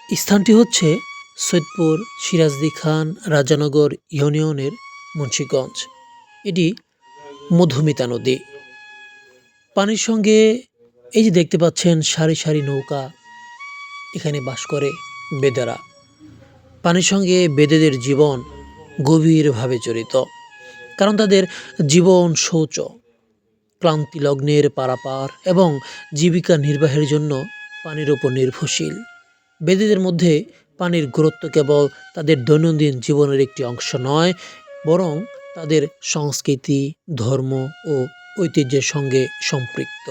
স্থানটি হচ্ছে সৈয়দপুর সিরাজদি খান রাজানগর ইউনিয়নের মুন্সীগঞ্জ। এটি মধুমিতা নদী। পানির সঙ্গে এই যে দেখতে পাচ্ছেন সারি সারি নৌকা, এখানে বাস করে বেদেরা। পানির সঙ্গে বেদেদের জীবন গভীরভাবে জড়িত, কারণ তাদের জীবন শৌচ, ক্লান্তি লগ্নের পারাপার এবং জীবিকা নির্বাহের জন্য পানির ওপর নির্ভরশীল। বেদেদের মধ্যে পানির গুরুত্ব কেবল তাদের দৈনন্দিন জীবনের একটি অংশ নয়, বরং তাদের সংস্কৃতি, ধর্ম ও ঐতিহ্যের সঙ্গে সম্পৃক্ত।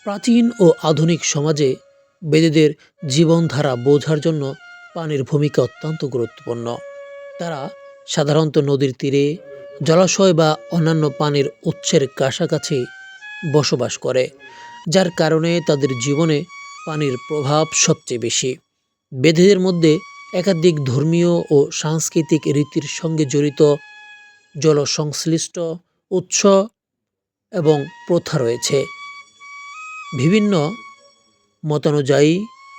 প্রাচীন ও আধুনিক সমাজে বেদেদের জীবনধারা বোঝার জন্য পানির ভূমিকা অত্যন্ত গুরুত্বপূর্ণ। তারা সাধারণত নদীর তীরে, জলাশয় বা অন্যান্য পানির উৎসের কাছাকাছি বসবাস করে, যার কারণে তাদের জীবনে পানির প্রভাব সবচেয়ে বেশি। বেদেদের মধ্যে একাধিক ধর্মীয় ও সাংস্কৃতিক রীতির সঙ্গে জড়িত জলসংশ্লিষ্ট উৎস এবং প্রথা রয়েছে। বিভিন্ন মতানুযায়ী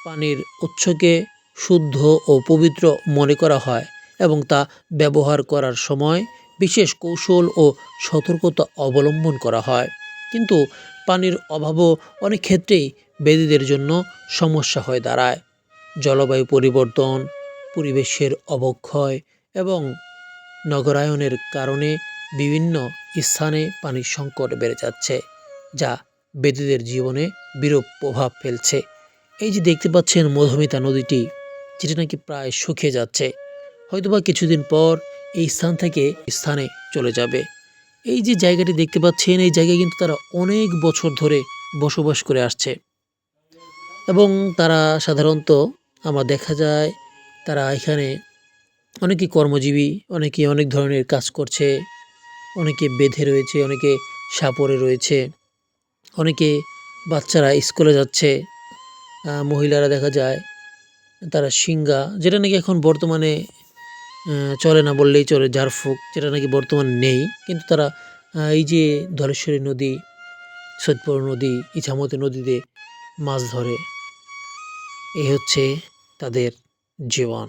পানির উৎসকে শুদ্ধ ও পবিত্র মনে করা হয় এবং তা ব্যবহার করার সময় বিশেষ কৌশল ও সতর্কতা অবলম্বন করা হয়। কিন্তু পানির অভাবও অনেক ক্ষেত্রেই বেদেদের জন্য সমস্যা হয়ে দাঁড়ায়। জলবায়ু পরিবর্তন, পরিবেশের অবক্ষয় এবং নগরায়নের কারণে বিভিন্ন স্থানে পানির সংকট বেড়ে যাচ্ছে, যা বেদেদের জীবনে বিরূপ প্রভাব ফেলছে। এই যে দেখতে পাচ্ছেন মধুমিতা নদীটি, যেটা নাকি প্রায় শুকিয়ে যাচ্ছে, হয়তোবা কিছুদিন পর এই স্থান থেকে স্থানে চলে যাবে। এই যে জায়গাটি দেখতে পাচ্ছেন, এই জায়গায় কিন্তু তারা অনেক বছর ধরে বসবাস করে আসছে এবং তারা সাধারণত আমার দেখা যায় তারা এখানে অনেকে কর্মজীবী, অনেকে অনেক ধরনের কাজ করছে, অনেকে বেঁধে রয়েছে, অনেকে সাপরে রয়েছে, অনেকে বাচ্চারা স্কুলে যাচ্ছে, মহিলারা দেখা যায় তারা সিঙ্গা, যেটা নাকি এখন বর্তমানে চলে না বললেই চলে, ঝাড়ফুঁক, যেটা নাকি বর্তমানে নেই, কিন্তু তারা এই যে ধলেশ্বরী নদী, সৈয়দপুর নদী, ইছামতি নদীতে মাছ ধরে। এই হচ্ছে তাদের জীবন।